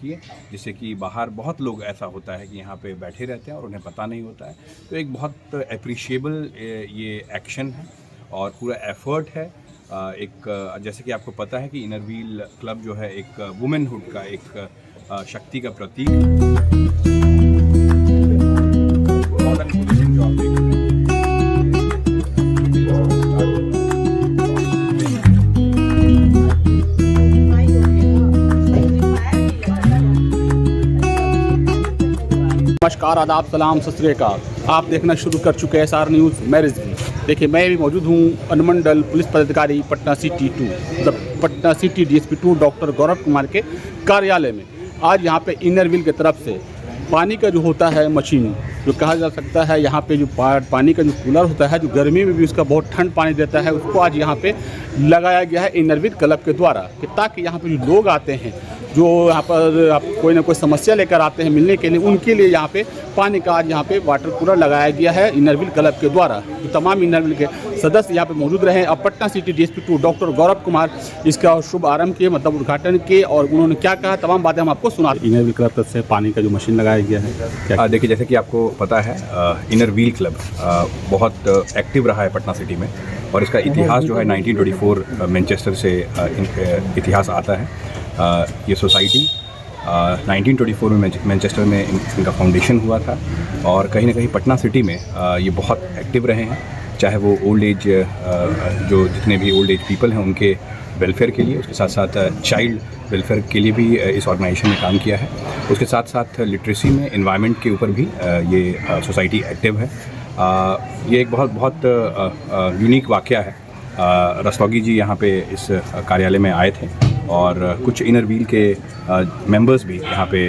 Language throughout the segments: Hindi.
किए, जिससे कि बाहर बहुत लोग ऐसा होता है कि यहाँ पे बैठे रहते हैं और उन्हें पता नहीं होता है। तो एक बहुत अप्रिशिएबल ये एक्शन है और पूरा एफर्ट है। जैसे कि आपको पता है कि इनर व्हील क्लब जो है एक वुमेनहुड का एक शक्ति का प्रतीक है। नमस्कार, आदाब, सलाम, सत श्री अकाल। आप देखना शुरू कर चुके हैं SR न्यूज़। मैं रिजवी। देखिए, मैं भी मौजूद हूँ अनुमंडल पुलिस पदाधिकारी पटना सिटी 2 मतलब Patna city DSP 2 doctor Gaurav Kumar के कार्यालय में। आज यहाँ पे इनर व्हील की तरफ से पानी का जो होता है मशीन, जो कहा जा सकता है यहाँ पे जो पानी का जो कूलर होता है, जो गर्मी में भी उसका बहुत ठंड पानी देता है, उसको आज यहाँ पे लगाया गया है इनर व्हील क्लब के द्वारा, कि ताकि यहाँ पे जो लोग आते हैं, जो यहाँ पर कोई ना कोई समस्या लेकर आते हैं मिलने के लिए, उनके लिए यहाँ पे पानी का आज यहाँ पे वाटर कूलर लगाया गया है इनर व्हील क्लब के द्वारा। तो तमाम इनर व्हील के सदस्य यहाँ पे मौजूद रहे। अब Patna city DSP 2 doctor Gaurav Kumar इसका शुभ आरंभ किए, मतलब उद्घाटन किए, और उन्होंने क्या कहा तमाम बातें हम आपको सुना। इनर व्हील क्लब से पानी का जो मशीन लगाया गया है, देखिए, जैसे कि आपको पता है इनर व्हील क्लब बहुत एक्टिव रहा है पटना सिटी में, और इसका इतिहास जो है 1924 मैनचेस्टर से इतिहास आता है। ये सोसाइटी 1924 में मैनचेस्टर में इनका फाउंडेशन हुआ था, और कहीं ना कहीं पटना सिटी में ये बहुत एक्टिव रहे हैं, चाहे वो ओल्ड एज जो जितने भी ओल्ड एज पीपल हैं उनके वेलफेयर के लिए, उसके साथ साथ चाइल्ड वेलफेयर के लिए भी इस ऑर्गेनाइजेशन ने काम किया है। उसके साथ साथ लिटरेसी में एनवायरनमेंट के ऊपर भी ये सोसाइटी एक्टिव है। ये एक बहुत यूनिक वाक़या है। रस्तोगी जी यहाँ पे इस कार्यालय में आए थे, और कुछ इनर व्हील के मेंबर्स भी यहाँ पे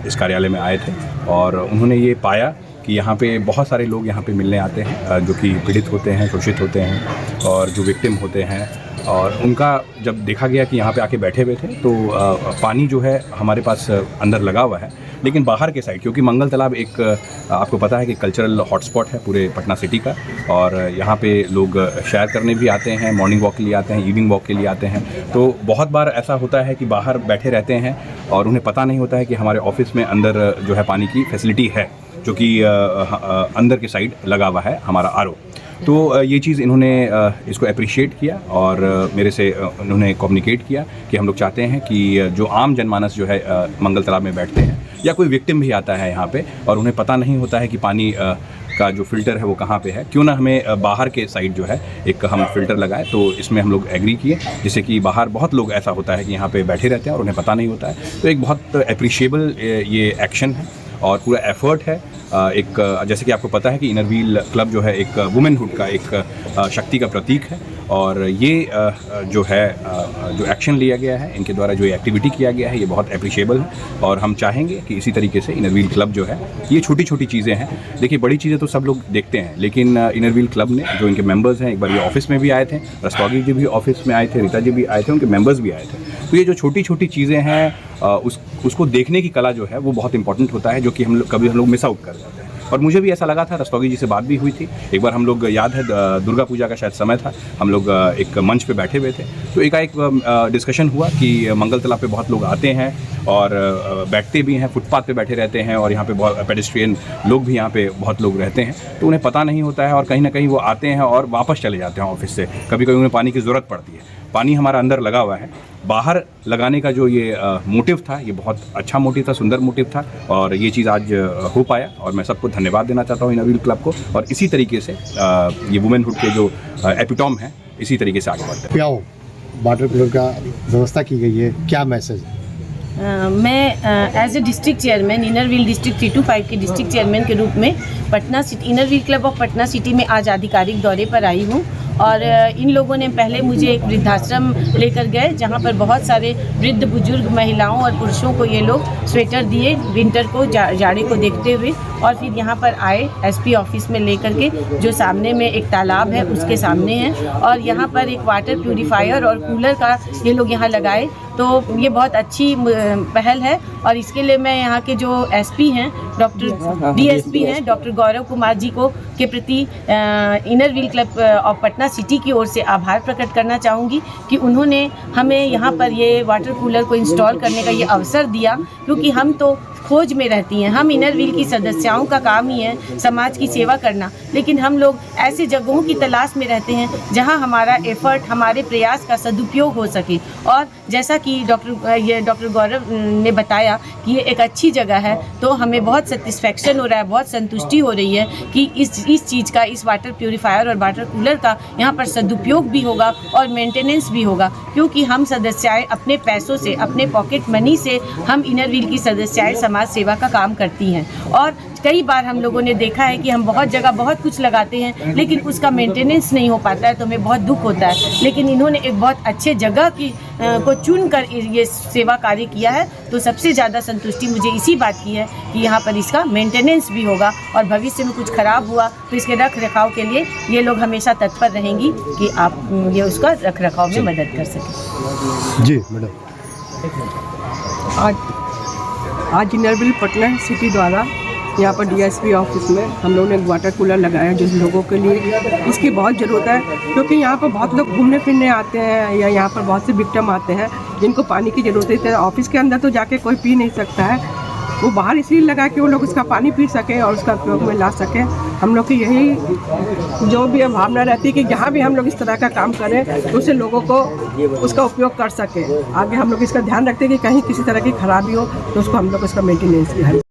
इस कार्यालय में आए थे, और उन्होंने ये पाया कि यहाँ पे बहुत सारे लोग यहाँ पे मिलने आते हैं जो कि पीड़ित होते हैं, शोषित होते हैं, और जो विक्टिम होते हैं, और उनका जब देखा गया कि यहाँ पे आके बैठे हुए थे, तो पानी जो है हमारे पास अंदर लगा हुआ है, लेकिन बाहर के साइड, क्योंकि मंगल तालाब एक आपको पता है कि कल्चरल हॉटस्पॉट है पूरे पटना सिटी का, और यहाँ पे लोग सैर करने भी आते हैं, मॉर्निंग वॉक के लिए आते हैं, इवनिंग वॉक के लिए आते हैं। तो बहुत बार ऐसा होता है कि बाहर बैठे रहते हैं और उन्हें पता नहीं होता है कि हमारे ऑफिस में अंदर जो है पानी की फैसिलिटी है, जो कि अंदर के साइड लगा हुआ है हमारा RO। तो ये चीज़ इन्होंने इसको अप्रिशिएट किया, और मेरे से उन्होंने कम्युनिकेट किया कि हम लोग चाहते हैं कि जो आम जनमानस जो है मंगल तालाब में बैठते हैं, या कोई विक्टिम भी आता है यहाँ पे और उन्हें पता नहीं होता है कि पानी का जो फ़िल्टर है वो कहाँ पे है, क्यों ना हमें बाहर के साइड जो है एक हम फ़िल्टर लगाए। तो इसमें हम लोग एग्री किए, जिससे कि बाहर बहुत लोग ऐसा होता है कि यहाँ पे बैठे रहते हैं और उन्हें पता नहीं होता है। तो एक बहुत अप्रिशिएबल ये एक्शन है और पूरा एफर्ट है। जैसे कि आपको पता है कि इनर व्हील क्लब जो है एक वुमेनहुड का एक शक्ति का प्रतीक है, और ये जो है जो एक्शन लिया गया है, इनके द्वारा जो एक्टिविटी किया गया है, ये बहुत अप्रिशिएबल है, और हम चाहेंगे कि इसी तरीके से इनर व्हील क्लब जो है, ये छोटी छोटी चीज़ें हैं। देखिए, बड़ी चीज़ें तो सब लोग देखते हैं, लेकिन इनर व्हील क्लब ने जो इनके मेंबर्स हैं, एक बार ये ऑफिस में भी आए थे, रस्तोगी जी भी ऑफिस में आए थे, रीता जी भी आए थे, उनके मेंबर्स भी आए थे। तो ये जो छोटी छोटी चीज़ें हैं, उसको देखने की कला जो है वो बहुत इंपॉर्टेंट होता है, जो कि हम लोग मिस आउट कर जाते हैं। और मुझे भी ऐसा लगा था, रस्तोगी जी से बात भी हुई थी एक बार, हम लोग याद है दुर्गा पूजा का शायद समय था, हम लोग एक मंच पे बैठे हुए थे, तो एकाएक डिस्कशन हुआ कि मंगल तालाब पे बहुत लोग आते हैं और बैठते भी हैं, फुटपाथ पे बैठे रहते हैं, और यहाँ पे बहुत पेडेस्ट्रियन लोग भी यहाँ पे बहुत लोग रहते हैं, तो उन्हें पता नहीं होता है, और कहीं ना कहीं वो आते हैं और वापस चले जाते हैं ऑफिस से। कभी कभी उन्हें पानी की ज़रूरत पड़ती है। पानी हमारा अंदर लगा हुआ है, बाहर लगाने का जो ये मोटिव था, ये बहुत अच्छा मोटिव था, सुंदर मोटिव था, और ये चीज़ आज हो पाया, और मैं सबको धन्यवाद देना चाहता हूँ इनर व्हील क्लब को। और इसी तरीके से ये वुमेनहुड के जो एपिटॉम है, इसी तरीके से आगे बढ़ते हैं। क्या वाटर कूलर का व्यवस्था की गई है, क्या मैसेज है? मैं as a district chairman, inner wheel district 325 के डिस्ट्रिक्ट चेयरमैन के रूप में Patna city inner wheel club of Patna city में आज आधिकारिक दौरे पर आई हूँ। और इन लोगों ने पहले मुझे एक वृद्धाश्रम लेकर गए, जहाँ पर बहुत सारे वृद्ध बुजुर्ग महिलाओं और पुरुषों को ये लोग स्वेटर दिए विंटर को, जाड़े को देखते हुए, और फिर यहाँ पर आए SP ऑफिस में लेकर के, जो सामने में एक तालाब है उसके सामने है, और यहाँ पर एक वाटर प्यूरीफायर और कूलर का ये लोग यहाँ लगाए। तो ये बहुत अच्छी पहल है, और इसके लिए मैं यहाँ के जो SP हैं, DSP हैं, डॉक्टर गौरव कुमार जी को के प्रति inner wheel club of Patna Patna city की ओर से आभार प्रकट करना चाहूँगी कि उन्होंने हमें यहाँ पर ये वाटर कूलर को इंस्टॉल करने का ये अवसर दिया, क्योंकि हम तो खोज में रहती हैं। हम इनर व्हील की सदस्याओं का काम ही है समाज की सेवा करना, लेकिन हम लोग ऐसे जगहों की तलाश में रहते हैं जहां हमारा एफर्ट, हमारे प्रयास का सदुपयोग हो सके। और जैसा कि डॉक्टर गौरव ने बताया कि ये एक अच्छी जगह है, तो हमें बहुत सेटिस्फेक्शन हो रहा है, बहुत संतुष्टि हो रही है कि इस चीज़ का, इस वाटर प्योरीफायर और वाटर कूलर का यहाँ पर सदुपयोग भी होगा और मेंटेनेंस भी होगा, क्योंकि हम सदस्याएँ अपने पैसों से, अपने पॉकेट मनी से हम इनर व्हील की सदस्याएँ समाज सेवा का काम करती हैं। और कई बार हम लोगों ने देखा है कि हम बहुत जगह बहुत कुछ लगाते हैं, लेकिन उसका मेंटेनेंस नहीं हो पाता है, तो हमें बहुत दुख होता है। लेकिन इन्होंने एक बहुत अच्छे जगह को चुनकर ये सेवा कार्य किया है, तो सबसे ज़्यादा संतुष्टि मुझे इसी बात की है कि यहाँ पर इसका मेंटेनेंस भी होगा और भविष्य में कुछ खराब हुआ तो इसके रख रखाव के लिए ये लोग हमेशा तत्पर रहेंगी कि आप ये उसका रख रखाव में मदद कर सकें। जी मैडम। आज इनर व्हील पटना सिटी द्वारा यहाँ पर डीएसपी ऑफिस में हम लोगों ने एक वाटर कूलर लगाया, जिस लोगों के लिए इसकी बहुत ज़रूरत है, क्योंकि यहाँ पर बहुत लोग घूमने फिरने आते हैं या यहाँ पर बहुत से विक्टिम आते हैं जिनको पानी की ज़रूरत है। ऑफिस के अंदर तो जाके कोई पी नहीं सकता है, वो बाहर इसलिए लगा कि वो लोग उसका पानी पी सकें और उसका उपयोग में ला सकें। हम लोग की यही जो भी भावना रहती है कि जहाँ भी हम लोग इस तरह का काम करें तो उससे लोगों को उसका उपयोग कर सकें। आगे हम लोग इसका ध्यान रखते हैं कि कहीं किसी तरह की खराबी हो तो उसको हम लोग उसका मेंटेनेंस की